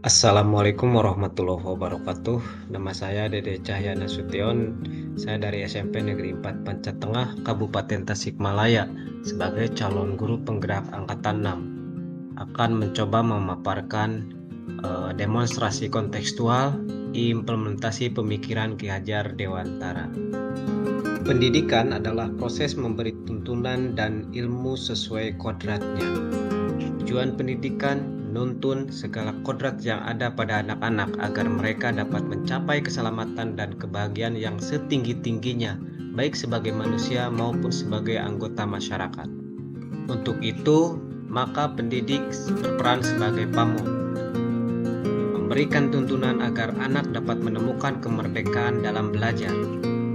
Assalamualaikum warahmatullahi wabarakatuh. Nama saya Dede Cahyana Sution. Saya dari SMP Negeri 4 Pancet Tengah, Kabupaten Tasikmalaya, sebagai calon guru penggerak angkatan 6. Akan mencoba memaparkan demonstrasi kontekstual implementasi pemikiran Ki Hajar Dewantara. Pendidikan adalah proses memberi tuntunan dan ilmu sesuai kodratnya. Tujuan pendidikan menuntun segala kodrat yang ada pada anak-anak agar mereka dapat mencapai keselamatan dan kebahagiaan yang setinggi-tingginya, baik sebagai manusia maupun sebagai anggota masyarakat. Untuk itu, maka pendidik berperan sebagai pamong, memberikan tuntunan agar anak dapat menemukan kemerdekaan dalam belajar.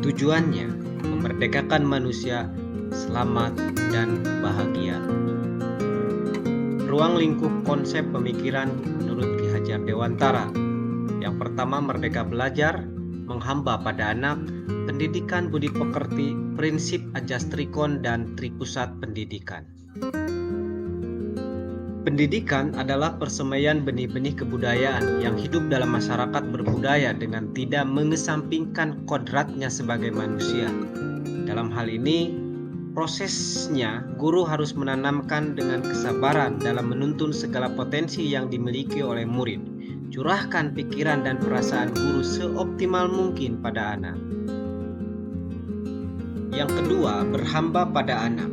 Tujuannya, memerdekakan manusia selamat dan bahagia. Ruang lingkup konsep pemikiran menurut Ki Hajar Dewantara. Yang pertama, merdeka belajar, menghamba pada anak, pendidikan budi pekerti, prinsip ajas trikon dan tripusat pendidikan. Pendidikan adalah persemaian benih-benih kebudayaan yang hidup dalam masyarakat berbudaya dengan tidak mengesampingkan kodratnya sebagai manusia. Dalam hal ini, prosesnya, guru harus menanamkan dengan kesabaran dalam menuntun segala potensi yang dimiliki oleh murid. Curahkan pikiran dan perasaan guru seoptimal mungkin pada anak. Yang kedua, berhamba pada anak.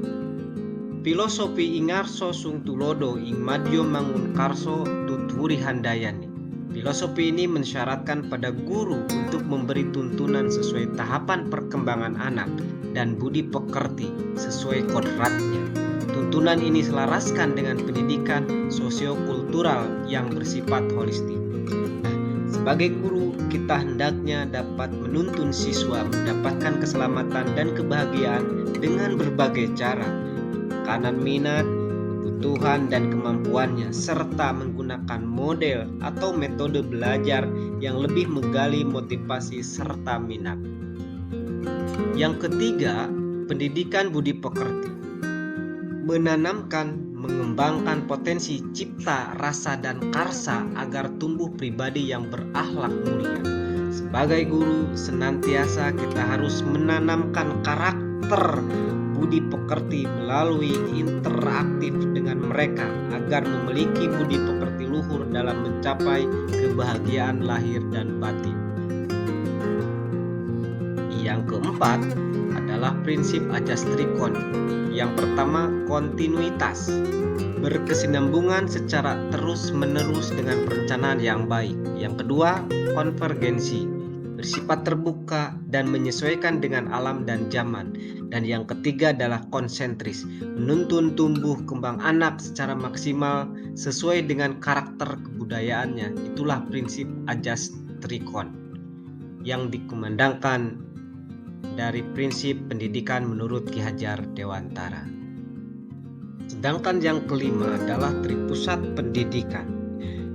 Filosofi ingarso sung tulodo ing madyo mangun karso tuturi handayani. Filosofi ini mensyaratkan pada guru untuk memberi tuntunan sesuai tahapan perkembangan anak dan budi pekerti sesuai kodratnya. Tuntunan ini selaraskan dengan pendidikan sosiokultural yang bersifat holistik. Sebagai guru, kita hendaknya dapat menuntun siswa mendapatkan keselamatan dan kebahagiaan dengan berbagai cara, kanan minat, kebutuhan dan kemampuannya, serta menggunakan model atau metode belajar yang lebih menggali motivasi serta minat. Yang ketiga, pendidikan budi pekerti. Menanamkan, mengembangkan potensi cipta, rasa, dan karsa agar tumbuh pribadi yang berakhlak mulia. Sebagai guru, senantiasa kita harus menanamkan karakter budi pekerti melalui interaktif dengan mereka agar memiliki budi pekerti luhur dalam mencapai kebahagiaan lahir dan batin. Yang keempat adalah prinsip ajas trikon. Yang pertama, kontinuitas, berkesinambungan secara terus-menerus dengan perencanaan yang baik. Yang kedua, konvergensi, bersifat terbuka dan menyesuaikan dengan alam dan zaman. Dan yang ketiga adalah konsentris, menuntun tumbuh kembang anak secara maksimal sesuai dengan karakter kebudayaannya. Itulah prinsip ajas trikon yang dikumandangkan dari prinsip pendidikan menurut Ki Hajar Dewantara. Sedangkan yang kelima adalah tripusat pendidikan.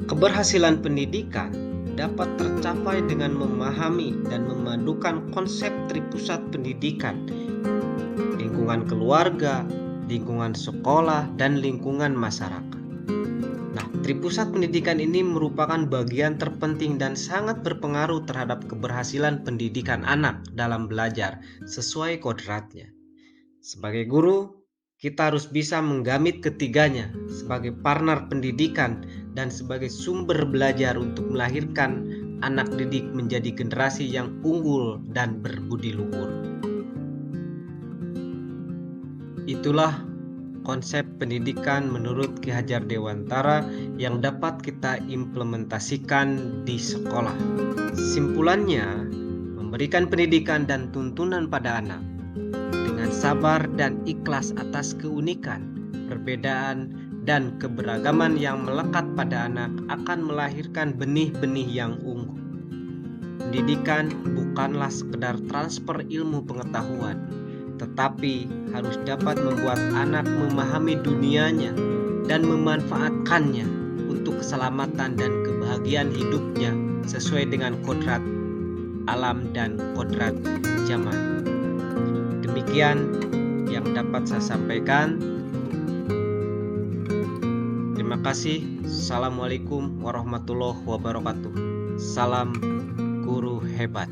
Keberhasilan pendidikan dapat tercapai dengan memahami dan memadukan konsep tripusat pendidikan, lingkungan keluarga, lingkungan sekolah, dan lingkungan masyarakat. Nah, tripusat pendidikan ini merupakan bagian terpenting dan sangat berpengaruh terhadap keberhasilan pendidikan anak dalam belajar sesuai kodratnya. Sebagai guru, kita harus bisa menggamit ketiganya sebagai partner pendidikan dan sebagai sumber belajar untuk melahirkan anak didik menjadi generasi yang unggul dan berbudi luhur. Itulah konsep pendidikan menurut Ki Hajar Dewantara yang dapat kita implementasikan di sekolah. Simpulannya, memberikan pendidikan dan tuntunan pada anak dengan sabar dan ikhlas atas keunikan, perbedaan, dan keberagaman yang melekat pada anak akan melahirkan benih-benih yang unggul. Pendidikan bukanlah sekedar transfer ilmu pengetahuan, tetapi harus dapat membuat anak memahami dunianya dan memanfaatkannya untuk keselamatan dan kebahagiaan hidupnya sesuai dengan kodrat alam dan kodrat zaman. Demikian yang dapat saya sampaikan. Terima kasih. Assalamualaikum warahmatullahi wabarakatuh. Salam guru hebat.